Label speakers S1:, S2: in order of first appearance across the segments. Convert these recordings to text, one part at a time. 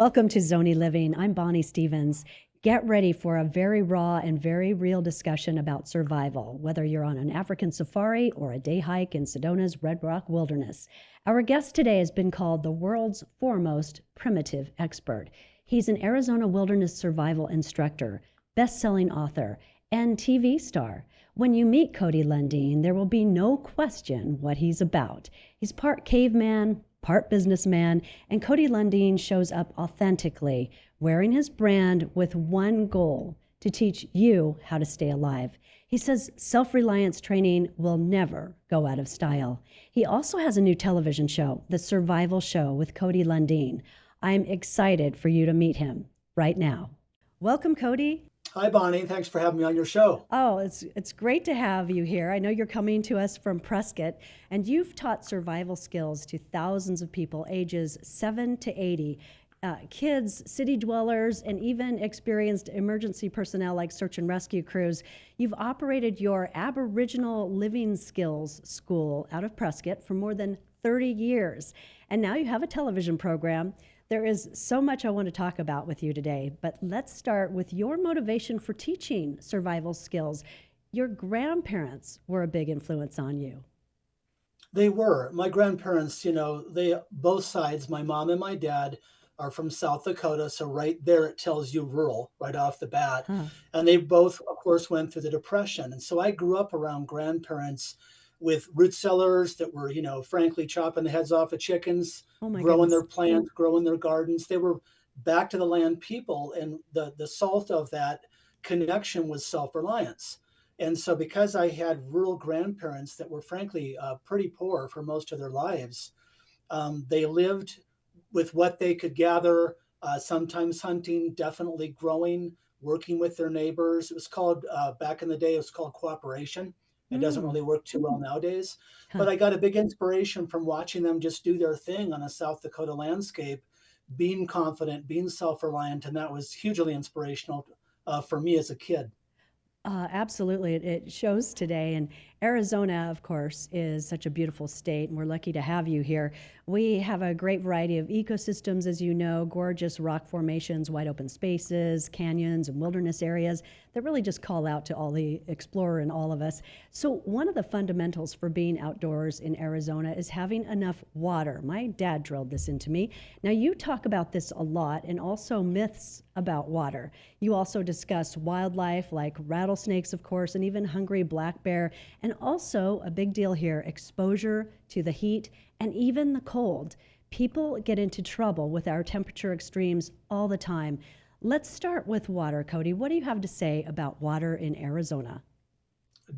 S1: Welcome to Zonie Living. I'm Bonnie Stevens. Get ready for a very raw and very real discussion about survival, whether you're on an African safari or a day hike in Sedona's Red Rock Wilderness. Our guest today has been called the world's foremost primitive expert. He's an Arizona wilderness survival instructor, best-selling author, and TV star. When you meet Cody Lundin, there will be no question what he's about. He's part caveman, part businessman, and Cody Lundin shows up authentically, wearing his brand with one goal: to teach you how to stay alive. He says self-reliance training will never go out of style. He also has a new television show, The Survival Show with Cody Lundin. I'm excited for you to meet him right now. Welcome, Cody.
S2: Hi, Bonnie. Thanks for having me on your show.
S1: Oh, it's great to have you here. I know you're coming to us from Prescott, and you've taught survival skills to thousands of people ages 7 to 80. Kids, city dwellers, and even experienced emergency personnel like search and rescue crews. You've operated your Aboriginal Living Skills School out of Prescott for more than 30 years. And now you have a television program. There is so much I want to talk about with you today, but let's start with your motivation for teaching survival skills. Your grandparents were a big influence on you.
S2: They were. My grandparents, they both sides, my mom and my dad, are from South Dakota. So right there, it tells you rural right off the bat.
S1: Huh.
S2: And they both, of course, went through the Depression. And so I grew up around grandparents with root cellars that were, frankly, chopping the heads off of chickens,
S1: Oh my
S2: growing
S1: goodness.
S2: their plants, growing their gardens. They were back to the land people. And the salt of that connection was self-reliance. And so because I had rural grandparents that were, frankly, pretty poor for most of their lives, they lived with what they could gather, sometimes hunting, definitely growing, working with their neighbors. It was called, back in the day, it was called cooperation. It doesn't really work too well nowadays.
S1: Huh.
S2: But I got a big inspiration from watching them just do their thing on a South Dakota landscape, being confident, being self-reliant, and that was hugely inspirational for me as a kid.
S1: Absolutely. It shows today. And Arizona, of course, is such a beautiful state, and we're lucky to have you here. We have a great variety of ecosystems, as you know, gorgeous rock formations, wide open spaces, canyons, and wilderness areas that really just call out to all the explorer in all of us. So one of the fundamentals for being outdoors in Arizona is having enough water. My dad drilled this into me. Now, you talk about this a lot, and also myths about water. You also discuss wildlife like rattlesnakes, of course, and even hungry black bear, and also a big deal here, exposure to the heat and even the cold. People get into trouble with our temperature extremes all the time. Let's start with water, Cody. What do you have to say about water in Arizona?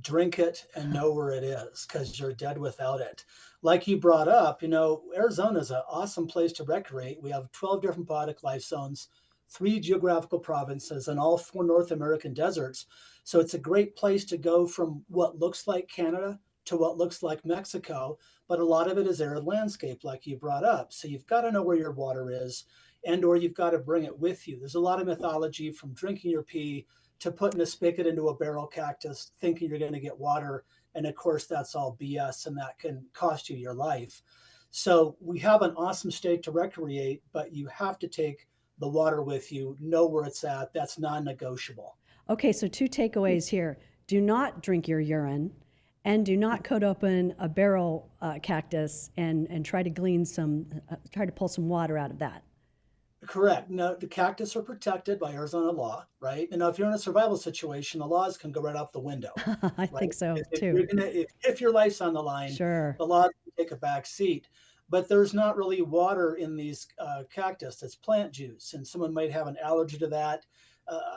S2: Drink it and know where it is because you're dead without it. Like you brought up, Arizona is an awesome place to recreate. We have 12 different biotic life zones, 3 geographical provinces, and all 4 North American deserts. So it's a great place to go from what looks like Canada to what looks like Mexico, but a lot of it is arid landscape, like you brought up. So you've got to know where your water is, and or you've got to bring it with you. There's a lot of mythology from drinking your pee to putting a spigot into a barrel cactus, thinking you're going to get water. And of course, that's all BS, and that can cost you your life. So we have an awesome state to recreate, but you have to take the water with you, know where it's at. That's non-negotiable.
S1: Okay, so two takeaways here. Do not drink your urine, and do not cut open a barrel cactus and try to try to pull some water out of that.
S2: Correct. No, the cactus are protected by Arizona law, right? And now, if you're in a survival situation, the laws can go right out the window,
S1: I
S2: right?
S1: think so
S2: If
S1: too.
S2: you're gonna, if your life's on the line,
S1: Sure.
S2: the laws can take a back seat. But there's not really water in these cactus. It's plant juice, and someone might have an allergy to that.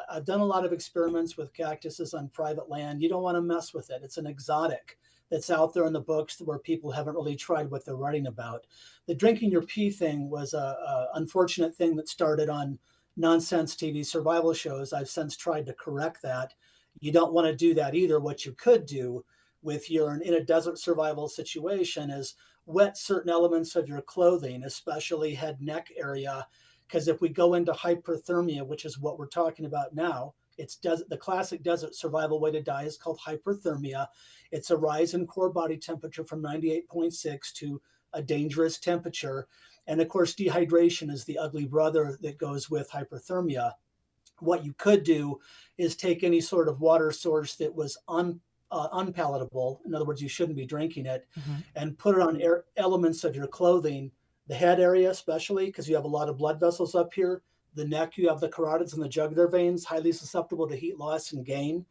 S2: I've done a lot of experiments with cactuses on private land. You don't want to mess with it. It's an exotic that's out there in the books where people haven't really tried what they're writing about. The drinking your pee thing was a unfortunate thing that started on nonsense TV survival shows. I've since tried to correct that. You don't want to do that either. What you could do with urine in a desert survival situation is wet certain elements of your clothing, especially head neck area. Because if we go into hyperthermia, which is what we're talking about now, it's the classic desert survival way to die is called hyperthermia. It's a rise in core body temperature from 98.6 to a dangerous temperature. And of course, dehydration is the ugly brother that goes with hyperthermia. What you could do is take any sort of water source that was unpalatable. In other words, you shouldn't be drinking it,
S1: Uh-huh.
S2: and put it on elements of your clothing, the head area, especially because you have a lot of blood vessels up here. The neck, you have the carotids and the jugular veins, highly susceptible to heat loss and gain.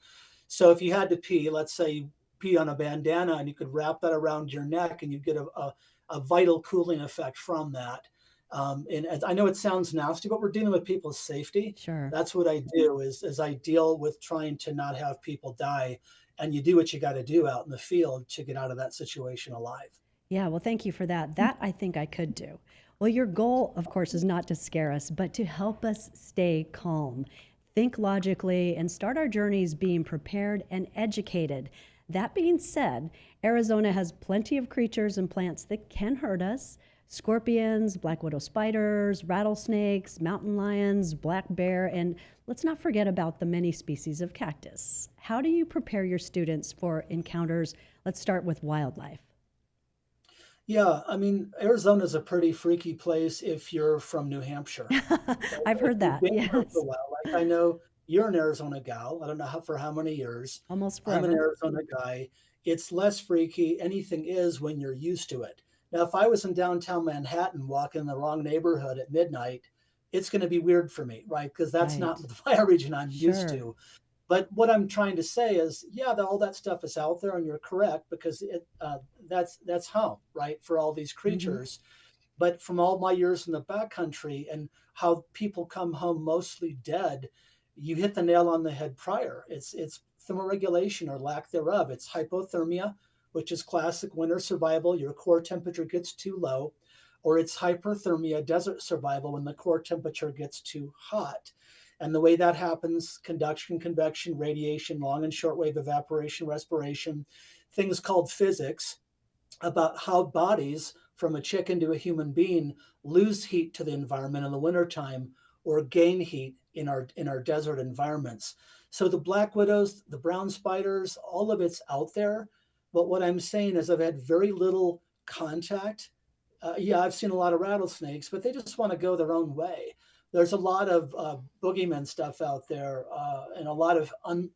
S2: So if you had to pee, let's say you pee on a bandana and you could wrap that around your neck and you get a vital cooling effect from that. And I know it sounds nasty, but we're dealing with people's safety.
S1: Sure.
S2: That's what I do is I deal with trying to not have people die. And you do what you got to do out in the field to get out of that situation alive.
S1: Yeah, well, thank you for that. That I think I could do. Well, your goal, of course, is not to scare us, but to help us stay calm, think logically, and start our journeys being prepared and educated. That being said, Arizona has plenty of creatures and plants that can hurt us: scorpions, black widow spiders, rattlesnakes, mountain lions, black bear, and let's not forget about the many species of cactus. How do you prepare your students for encounters? Let's start with wildlife.
S2: Yeah, I mean, Arizona is a pretty freaky place if you're from New Hampshire.
S1: I've
S2: If
S1: heard
S2: you've
S1: that,
S2: been here for
S1: yes,
S2: a while, like I know you're an Arizona gal. I don't know for how many years.
S1: almost
S2: I'm an
S1: forever.
S2: Arizona guy. It's less freaky. Anything is when you're used to it. Now, if I was in downtown Manhattan walking in the wrong neighborhood at midnight, it's going to be weird for me, right? Because that's not
S1: Right.
S2: the bioregion I'm used
S1: Sure.
S2: to. But what I'm trying to say is, yeah, all that stuff is out there, and you're correct because that's home, right, for all these
S1: Hmm.
S2: creatures. But from all my years in the backcountry and how people come home mostly dead, you hit the nail on the head prior. It's thermoregulation or lack thereof. It's hypothermia, which is classic winter survival. Your core temperature gets too low, or it's hyperthermia, desert survival, when the core temperature gets too hot. And the way that happens: conduction, convection, radiation, long and short wave evaporation, respiration, things called physics about how bodies from a chicken to a human being lose heat to the environment in the wintertime or gain heat in our desert environments. So the black widows, the brown spiders, all of it's out there. But what I'm saying is I've had very little contact. Yeah, I've seen a lot of rattlesnakes, but they just want to go their own way. There's a lot of boogeyman stuff out there, and a lot of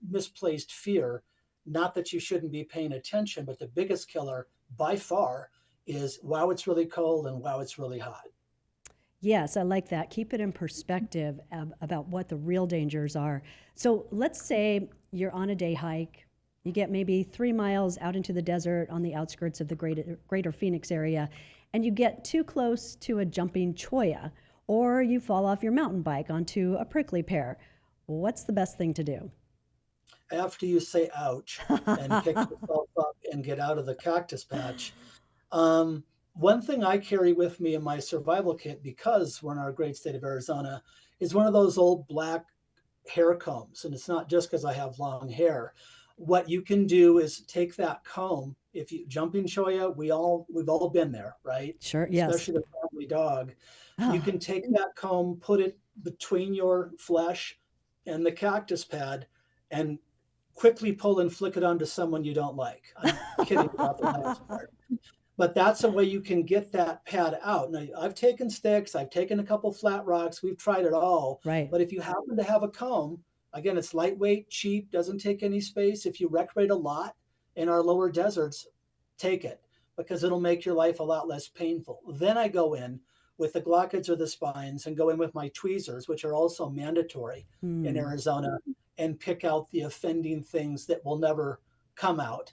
S2: misplaced fear. Not that you shouldn't be paying attention, but the biggest killer by far is, wow, it's really cold, and wow, it's really hot.
S1: Yes, I like that. Keep it in perspective about what the real dangers are. So let's say you're on a day hike. You get maybe 3 miles out into the desert on the outskirts of the greater Phoenix area, and you get too close to a jumping cholla, or you fall off your mountain bike onto a prickly pear. What's the best thing to do?
S2: After you say ouch and pick yourself up and get out of the cactus patch, um, one thing I carry with me in my survival kit, because we're in our great state of Arizona, is one of those old black hair combs. And it's not just because I have long hair. What you can do is take that comb. If you jumping cholla, we've all been there, right?
S1: Sure, yes.
S2: Especially the family dog. You
S1: Oh,
S2: can take that comb, put it between your flesh and the cactus pad, and quickly pull and flick it onto someone you don't like. I'm kidding about the last part, but that's a way you can get that pad out. Now, I've taken sticks, I've taken a couple flat rocks, we've tried it all.
S1: right.
S2: But if you happen to have a comb, again, it's lightweight, cheap, doesn't take any space. If you recreate a lot in our lower deserts, take it, because it'll make your life a lot less painful. Then I go in with the glockids or the spines and go in with my tweezers, which are also mandatory in
S1: Hmm.
S2: Arizona, and pick out the offending things that will never come out.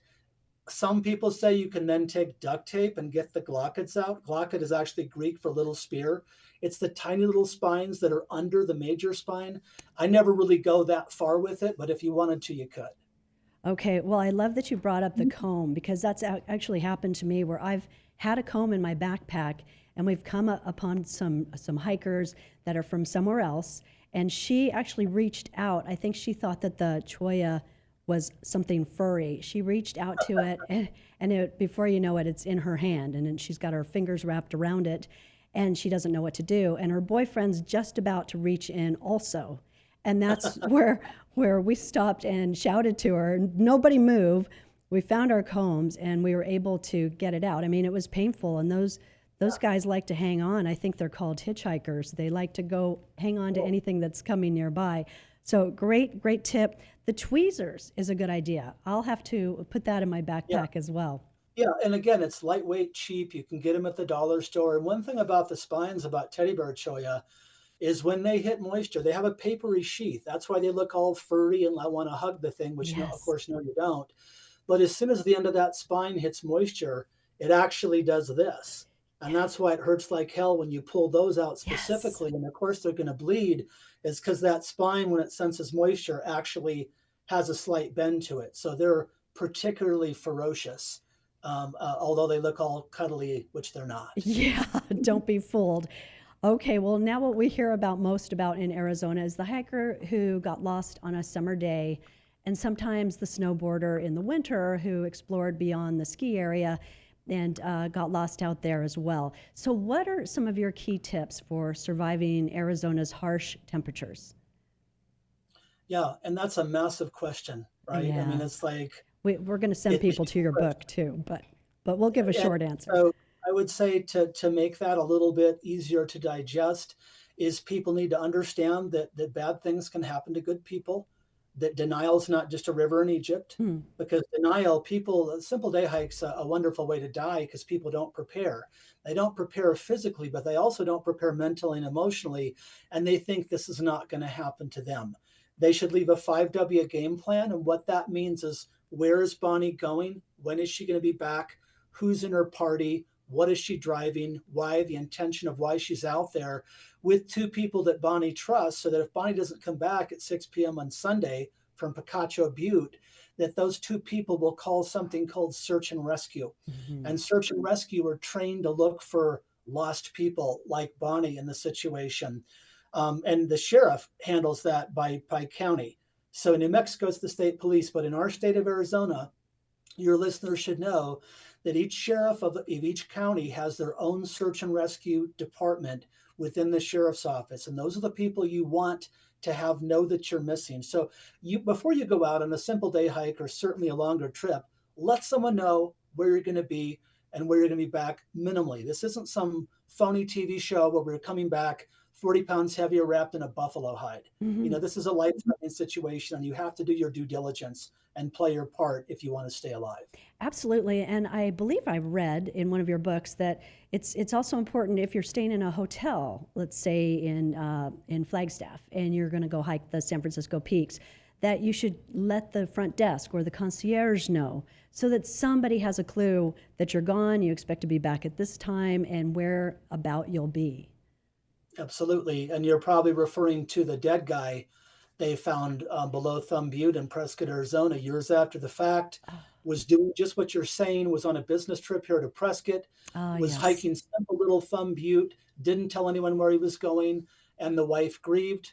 S2: Some people say you can then take duct tape and get the glockids out. Glockid is actually Greek for little spear. It's the tiny little spines that are under the major spine. I never really go that far with it, but if you wanted to, you could.
S1: Okay, well, I love that you brought up the comb because that's actually happened to me where I've had a comb in my backpack and we've come upon some hikers that are from somewhere else, and she actually reached out. I think she thought that the cholla was something furry. She reached out to it, and before you know it, it's in her hand, and then she's got her fingers wrapped around it, and she doesn't know what to do. And her boyfriend's just about to reach in also, and that's where we stopped and shouted to her, nobody move. We found our combs and we were able to get it out. I mean, it was painful, and those guys like to hang on. I think they're called hitchhikers. They like to go hang on to
S2: Cool.
S1: anything that's coming nearby. So great tip. The tweezers is a good idea. I'll have to put that in my
S2: Yeah.
S1: backpack as well.
S2: Yeah, and again, it's lightweight, cheap. You can get them at the dollar store. And one thing about the spines about teddy bear cholla is when they hit moisture, they have a papery sheath. That's why they look all furry and I want to hug the thing, which no, of
S1: Yes.
S2: course, no, you don't. But as soon as the end of that spine hits moisture, it actually does this. And that's why it hurts like hell when you pull those out
S1: Yes.
S2: specifically. And of course, they're going to bleed, is because that spine, when it senses moisture, actually has a slight bend to it. So they're particularly ferocious, although they look all cuddly, which they're not.
S1: Yeah, don't be fooled. Okay, well, now what we hear about most about in Arizona is the hiker who got lost on a summer day, and sometimes the snowboarder in the winter who explored beyond the ski area and got lost out there as well. So, what are some of your key tips for surviving Arizona's harsh temperatures?
S2: Yeah, and that's a massive question, right? I mean,
S1: Yeah,
S2: it's like
S1: we're going to send
S2: it's a
S1: people to
S2: huge
S1: your book
S2: question.
S1: too, but we'll give a
S2: And
S1: short answer.
S2: so I would say to make that a little bit easier to digest is people need to understand that bad things can happen to good people, that denial is not just a river in Egypt,
S1: Hmm.
S2: because denial, people, simple day hikes a wonderful way to die because people don't prepare. They don't prepare physically, but they also don't prepare mentally and emotionally, and they think this is not going to happen to them. They should leave a 5W game plan, and what that means is where is Bonnie going? When is she going to be back? Who's in her party, what is she driving, why, the intention of why she's out there with two people that Bonnie trusts, so that if Bonnie doesn't come back at 6 p.m. on Sunday from Picacho Butte, that those two people will call something called search and rescue.
S1: Mhm.
S2: And search and rescue are trained to look for lost people like Bonnie in the situation. And the sheriff handles that by county. So New Mexico is the state police, but in our state of Arizona, your listeners should know that each sheriff of each county has their own search and rescue department within the sheriff's office. And those are the people you want to have know that you're missing. So you, before you go out on a simple day hike or certainly a longer trip, let someone know where you're going to be and where you're going to be back minimally. This isn't some phony TV show where we're coming back 40 pounds heavier wrapped in a buffalo hide. You
S1: Mhm.
S2: know, this is a life-threatening situation and you have to do your due diligence and play your part if you want to stay alive.
S1: Absolutely, and I believe I read in one of your books that it's also important if you're staying in a hotel, let's say in Flagstaff, and you're going to go hike the San Francisco Peaks, that you should let the front desk or the concierge know so that somebody has a clue that you're gone, you expect to be back at this time, and where about you'll be.
S2: Absolutely. And you're probably referring to the dead guy they found below Thumb Butte in Prescott, Arizona, years after the fact, was doing just what you're saying, was on a business trip here to Prescott,
S1: Ah,
S2: was
S1: yes.
S2: hiking simple little Thumb Butte, didn't tell anyone where he was going. And the wife grieved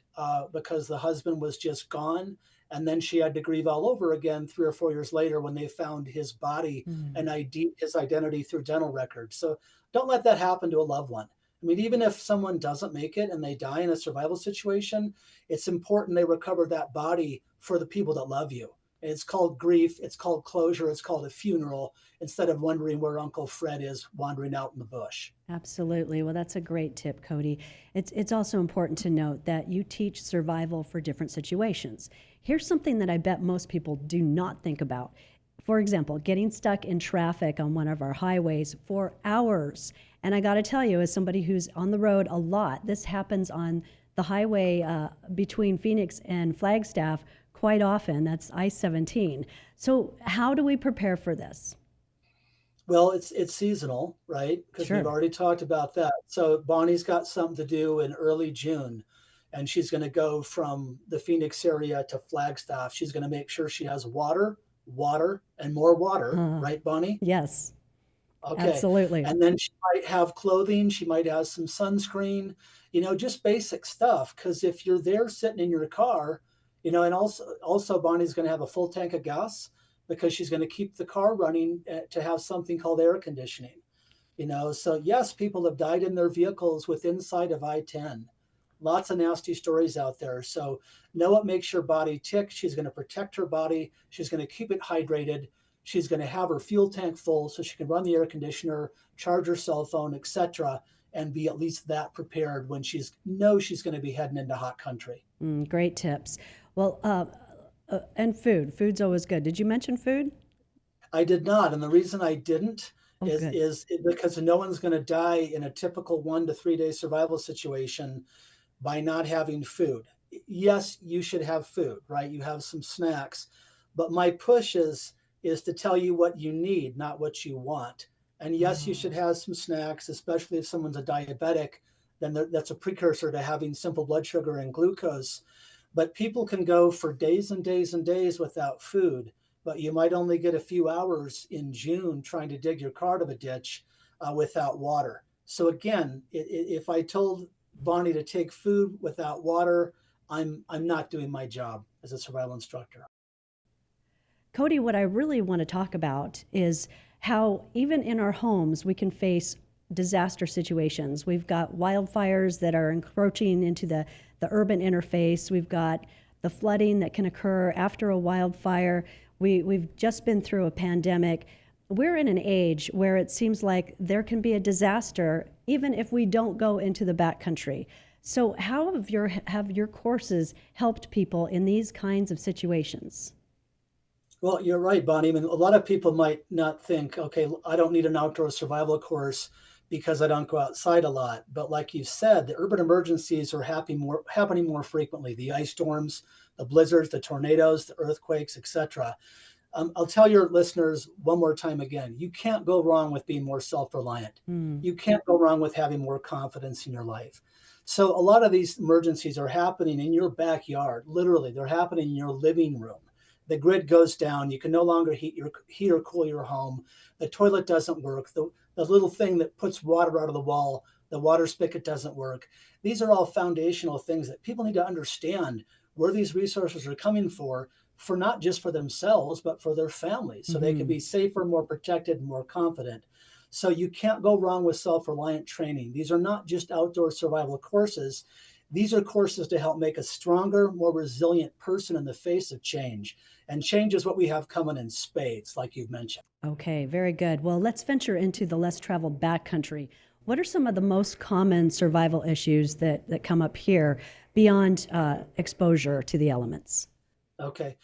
S2: because the husband was just gone. And then she had to grieve all over again 3 or 4 years later when they found his body
S1: Mm.
S2: and ID, his identity through dental records. So don't let that happen to a loved one. I mean, even if someone doesn't make it and they die in a survival situation, it's important they recover that body for the people that love you. And it's called grief, it's called closure, it's called a funeral, instead of wondering where Uncle Fred is wandering out in the bush.
S1: Absolutely. Well, that's a great tip, Cody. It's also important to note that you teach survival for different situations. Here's something that I bet most people do not think about. For example, getting stuck in traffic on one of our highways for hours. And I got to tell you, as somebody who's on the road a lot, this happens on the highway between Phoenix and Flagstaff quite often. That's I-17. So, how do we prepare for this?
S2: Well, it's seasonal, right? Because we've
S1: Sure.
S2: already talked about that. So Bonnie's got something to do in early June, and she's going to go from the Phoenix area to Flagstaff. She's going to make sure she has water, water, and more water,
S1: Uh,
S2: right, Bonnie?
S1: yes,
S2: Okay.
S1: absolutely.
S2: And then she might have clothing, she might have some sunscreen, just basic stuff. Because if you're there sitting in your car, and also Bonnie's going to have a full tank of gas because she's going to keep the car running to have something called air conditioning. So yes, people have died in their vehicles with inside of I-10. Lots of nasty stories out there. So know what makes your body tick. She's going to protect her body. She's going to keep it hydrated. She's going to have her fuel tank full so she can run the air conditioner, charge her cell phone, etc., and be at least that prepared when she's going to be heading into hot country.
S1: Great tips. Well, and food's always good. Did you mention food?
S2: I did not, and the reason I didn't
S1: Good.
S2: is because no one's going to die in a typical 1 to 3 day survival situation by not having food. Yes, you should have food, right? You have some snacks, but my push is to tell you what you need, not what you want. And yes, you should have some snacks, especially if someone's a diabetic, then that's a precursor to having simple blood sugar and glucose. But people can go for days and days and days without food, but you might only get a few hours in June trying to dig your car to the ditch without water. So again, if I told Bonnie to take food without water, I'm not doing my job as a survival instructor.
S1: Cody, what I really want to talk about is how even in our homes we can face disaster situations. We've got wildfires that are encroaching into the urban interface. We've got the flooding that can occur after a wildfire. We've just been through a pandemic. We're in an age where it seems like there can be a disaster even if we don't go into the backcountry. So how have your courses helped people in these kinds of situations?
S2: Well, you're right, Bonnie. I mean, a lot of people might not think, okay, I don't need an outdoor survival course because I don't go outside a lot. But like you said, the urban emergencies are happening more frequently. The ice storms, the blizzards, the tornadoes, the earthquakes, etc. I'll tell your listeners one more time again, you can't go wrong with being more self-reliant. You can't go wrong with having more confidence in your life. So a lot of these emergencies are happening in your backyard. Literally, they're happening in your living room. The grid goes down. You can no longer heat or cool your home. The toilet doesn't work. The little thing that puts water out of the wall, the water spigot doesn't work. These are all foundational things that people need to understand where these resources are coming for not just for themselves, but for their families, so they can be safer, more protected, and more confident. So you can't go wrong with self-reliant training. These are not just outdoor survival courses. These are courses to help make a stronger, more resilient person in the face of change. And change is what we have coming in spades, like you've mentioned.
S1: Okay, very good. Well, let's venture into the less traveled backcountry. What are some of the most common survival issues that come up here beyond exposure to the elements?
S2: Okay.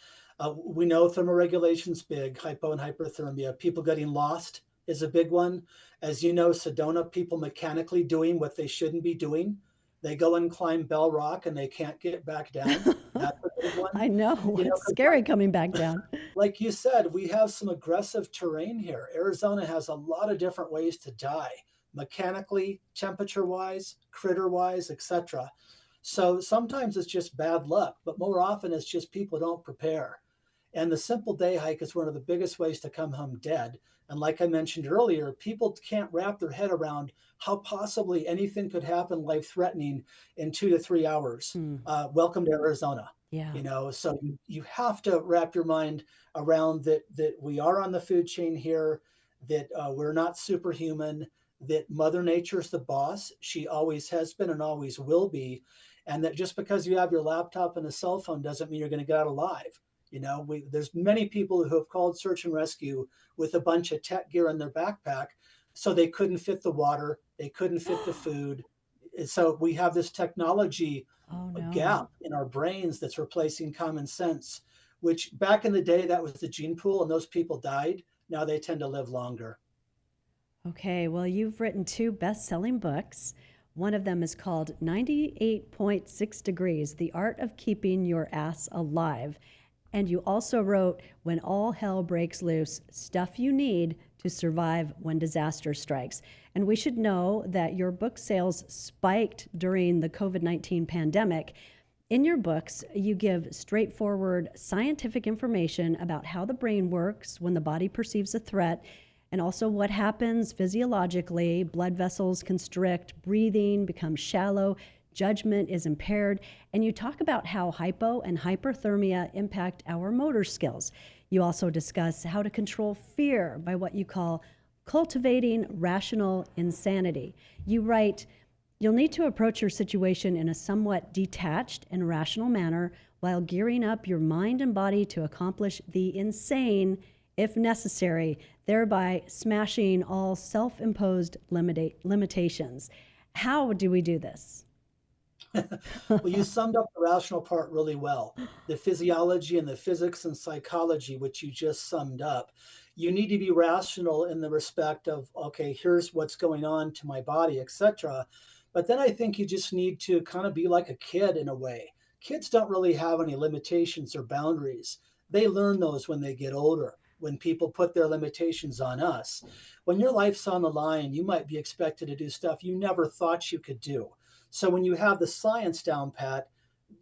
S2: We know thermoregulation's big, hypo and hyperthermia. People getting lost is a big one. As you know, Sedona, people mechanically doing what they shouldn't be doing. They go and climb Bell Rock and they can't get back down. That's a big one.
S1: I know. It's scary coming back down.
S2: Like you said, we have some aggressive terrain here. Arizona has a lot of different ways to die, mechanically, temperature-wise, critter-wise, etc. So sometimes it's just bad luck, but more often it's just people don't prepare. And the simple day hike is one of the biggest ways to come home dead. And like I mentioned earlier, people can't wrap their head around how possibly anything could happen life-threatening in 2 to 3 hours. Welcome to Arizona.
S1: Yeah.
S2: So you have to wrap your mind around that we are on the food chain here, that we're not superhuman, that Mother Nature's the boss. She always has been and always will be. And that just because you have your laptop and a cell phone doesn't mean you're going to get out alive. There's many people who have called search and rescue with a bunch of tech gear in their backpack, so they couldn't fit the water, they couldn't fit the food. So we have this technology gap in our brains that's replacing common sense, which back in the day, that was the gene pool and those people died. Now they tend to live longer.
S1: Okay, well, you've written 2 best-selling books. One of them is called 98.6 Degrees, The Art of Keeping Your Ass Alive. And you also wrote When All Hell Breaks Loose, Stuff You Need to Survive When Disaster Strikes. And we should know that your book sales spiked during the COVID-19 pandemic. In your books, you give straightforward scientific information about how the brain works when the body perceives a threat, and also what happens physiologically. Blood vessels constrict, breathing becomes shallow, judgment is impaired, and you talk about how hypo and hyperthermia impact our motor skills. You also discuss how to control fear by what you call cultivating rational insanity. You write, you'll need to approach your situation in a somewhat detached and rational manner while gearing up your mind and body to accomplish the insane if necessary, thereby smashing all self-imposed limitations. How do we do this?
S2: Well, you summed up the rational part really well. The physiology and the physics and psychology, which you just summed up. You need to be rational in the respect of, okay, here's what's going on to my body, etc. But then I think you just need to kind of be like a kid in a way. Kids don't really have any limitations or boundaries. They learn those when they get older, when people put their limitations on us. When your life's on the line, you might be expected to do stuff you never thought you could do. So when you have the science down pat,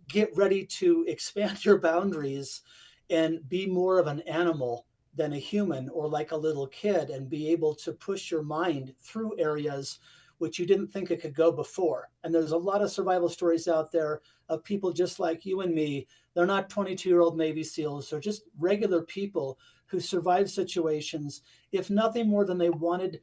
S2: get ready to expand your boundaries and be more of an animal than a human, or like a little kid, and be able to push your mind through areas which you didn't think it could go before. And there's a lot of survival stories out there of people just like you and me. They're not 22-year-old Navy SEALs. They're just regular people who survived situations, if nothing more than they wanted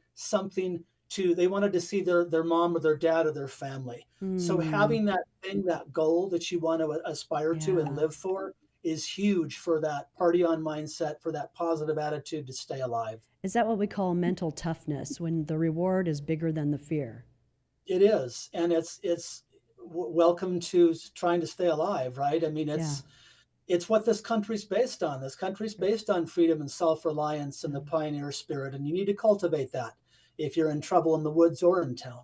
S2: to see their mom or their dad or their family. So having that thing, that goal that you want to aspire to and live for, is huge for that party on mindset, for that positive attitude to stay alive.
S1: Is that what we call mental toughness, when the reward is bigger than the fear?
S2: It is. And it's welcome to trying to stay alive, right? I mean, it's what this country's based on. This country's based on freedom and self-reliance and the pioneer spirit. And you need to cultivate that if you're in trouble in the woods or in town.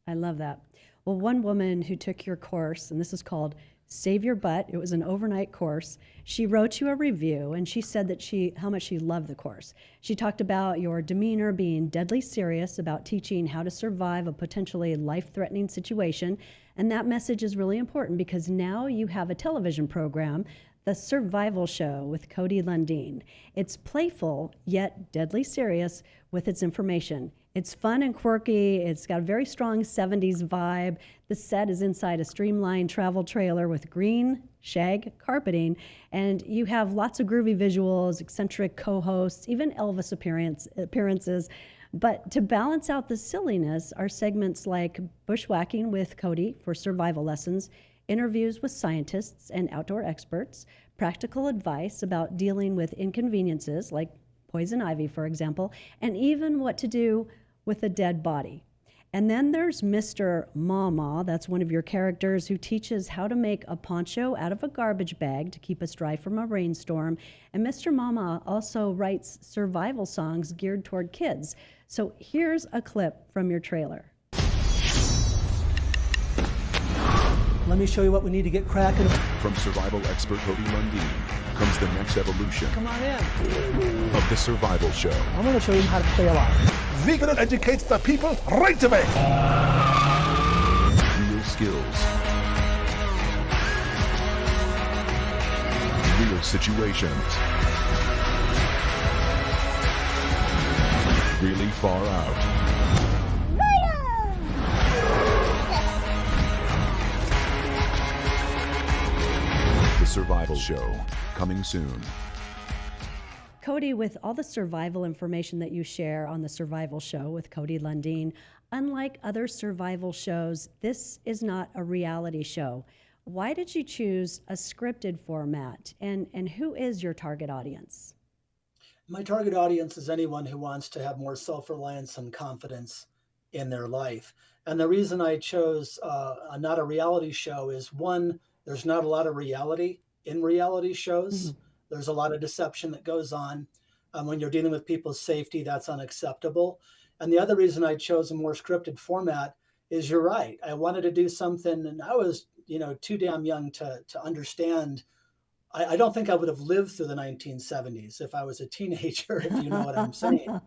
S1: I love that. Well, one woman who took your course, and this is called Save Your Butt. It was an overnight course. She wrote you a review, and she said that how much she loved the course. She talked about your demeanor being deadly serious about teaching how to survive a potentially life-threatening situation. And that message is really important because now you have a television program, The Survival Show with Cody Lundin. It's playful, yet deadly serious with its information. It's fun and quirky. It's got a very strong 70s vibe. The set is inside a streamlined travel trailer with green shag carpeting, and you have lots of groovy visuals, eccentric co-hosts, even Elvis appearances. But to balance out the silliness are segments like Bushwhacking with Cody for survival lessons, interviews with scientists and outdoor experts, practical advice about dealing with inconveniences like poison ivy, for example, and even what to do with a dead body. And then there's Mr. Mama, that's one of your characters, who teaches how to make a poncho out of a garbage bag to keep us dry from a rainstorm. And Mr. Mama also writes survival songs geared toward kids. So here's a clip from your trailer.
S2: Let me show you what we need to get cracking.
S3: From survival expert Cody Lundin comes the next evolution
S2: Come on in.
S3: of the Survival Show.
S2: I'm going to show you how to stay alive.
S4: Vegan educates the people right away.
S3: Real skills. Real situations. Really far out. The Survival Show, coming soon.
S1: Cody, with all the survival information that you share on the Survival Show with Cody Lundin, unlike other survival shows, this is not a reality show. Why did you choose a scripted format, and who is your target audience?
S2: My target audience is anyone who wants to have more self-reliance and confidence in their life. And the reason I chose not a reality show is, one, there's not a lot of reality in reality shows. Mm-hmm. There's a lot of deception that goes on. When you're dealing with people's safety, that's unacceptable. And the other reason I chose a more scripted format is, you're right. I wanted to do something, and I was, too damn young to understand. I don't think I would have lived through the 1970s if I was a teenager, if you know what I'm saying.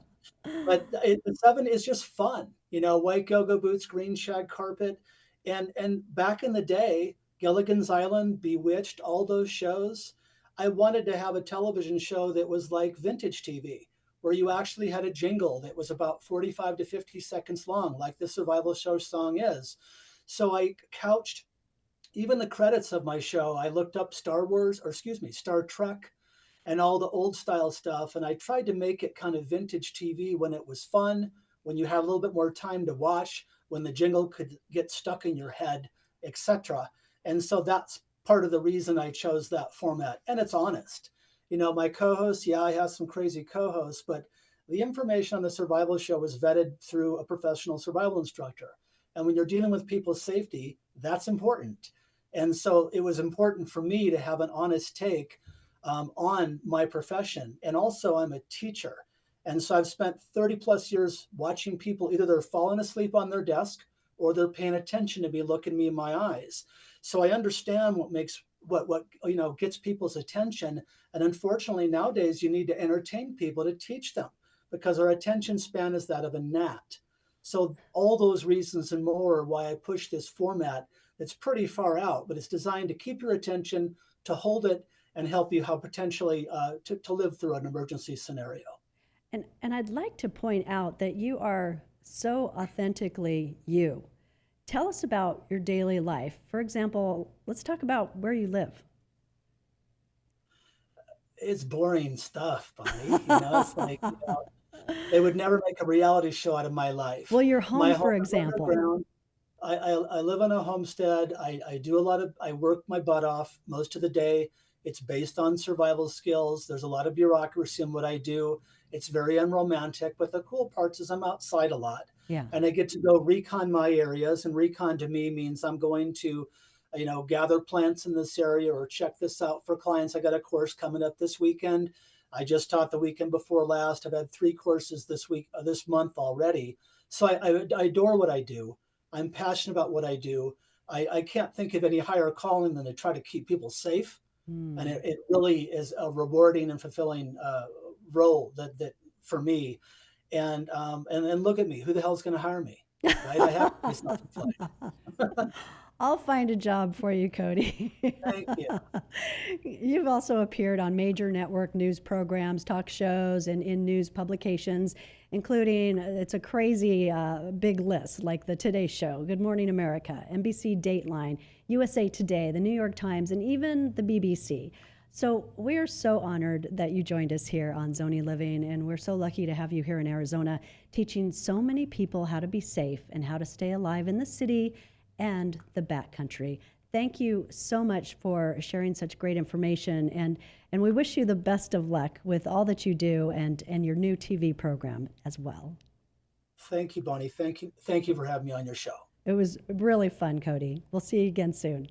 S2: But the 70s is just fun, white go-go boots, green shag carpet. And back in the day, Gilligan's Island, Bewitched, all those shows, I wanted to have a television show that was like vintage TV, where you actually had a jingle that was about 45 to 50 seconds long, like the Survival Show song is. So I couched even the credits of my show. I looked up Star Trek and all the old style stuff. And I tried to make it kind of vintage TV when it was fun, when you have a little bit more time to watch, when the jingle could get stuck in your head, etc. And so that's part of the reason I chose that format. And it's honest. My co-host, yeah, I have some crazy co-hosts, but the information on the survival show was vetted through a professional survival instructor. And when you're dealing with people's safety, that's important. And so it was important for me to have an honest take on my profession. And also, I'm a teacher. And so I've spent 30 plus years watching people, either they're falling asleep on their desk or they're paying attention to me, looking me in my eyes. So I understand what gets people's attention. And unfortunately, nowadays, you need to entertain people to teach them, because our attention span is that of a gnat. So all those reasons and more are why I push this format that's pretty far out, but it's designed to keep your attention, to hold it, and help you how potentially to live through an emergency scenario.
S1: And I'd like to point out that you are so authentically you. Tell us about your daily life. For example, let's talk about where you live.
S2: It's boring stuff, Bonnie. It's like, they would never make a reality show out of my life.
S1: Well, your home,
S2: My
S1: for
S2: home is
S1: example.
S2: underground. I live on a homestead. I work my butt off most of the day. It's based on survival skills. There's a lot of bureaucracy in what I do. It's very unromantic, but the cool parts is I'm outside a lot.
S1: Yeah.
S2: And I get to go recon my areas. And recon to me means I'm going to, gather plants in this area or check this out for clients. I got a course coming up this weekend. I just taught the weekend before last. I've had 3 courses this month already. So I adore what I do. I'm passionate about what I do. I can't think of any higher calling than to try to keep people safe. And it really is a rewarding and fulfilling role that for me. And look at me. Who the hell is going to hire me? Right? I have to be self-employed.
S1: I'll find a job for you, Cody.
S2: Thank you.
S1: You've also appeared on major network news programs, talk shows, and in news publications, including, it's a crazy big list, like the Today Show, Good Morning America, NBC Dateline, USA Today, the New York Times, and even the BBC. So we're so honored that you joined us here on Zonie Living, and we're so lucky to have you here in Arizona, teaching so many people how to be safe and how to stay alive in the city and the backcountry. Thank you so much for sharing such great information, and we wish you the best of luck with all that you do and your new TV program as well.
S2: Thank you, Bonnie. Thank you for having me on your show.
S1: It was really fun, Cody. We'll see you again soon.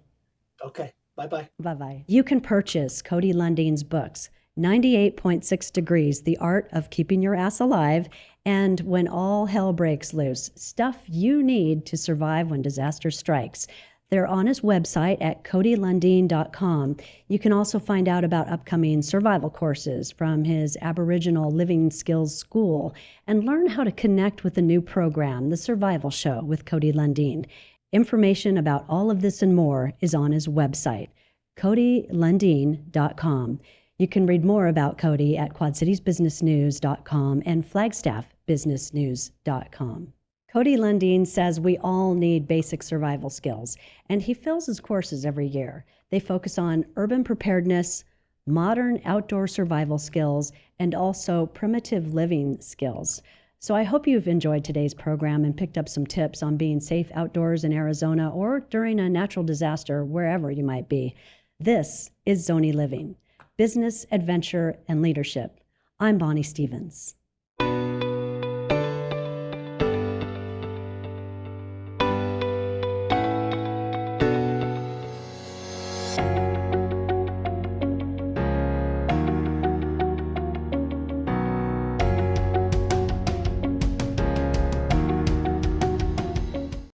S2: Okay. Bye-bye.
S1: Bye-bye. You can purchase Cody Lundin's books, 98.6 Degrees, The Art of Keeping Your Ass Alive, and When All Hell Breaks Loose, stuff you need to survive when disaster strikes. They're on his website at codylundin.com. You can also find out about upcoming survival courses from his Aboriginal Living Skills School and learn how to connect with the new program, The Survival Show with Cody Lundin. Information about all of this and more is on his website, codylundin.com. You can read more about Cody at quadcitiesbusinessnews.com and flagstaffbusinessnews.com. Cody Lundin says we all need basic survival skills, and he fills his courses every year. They focus on urban preparedness, modern outdoor survival skills, and also primitive living skills. So I hope you've enjoyed today's program and picked up some tips on being safe outdoors in Arizona or during a natural disaster, wherever you might be. This is Zonie Living, business, adventure, and leadership. I'm Bonnie Stevens.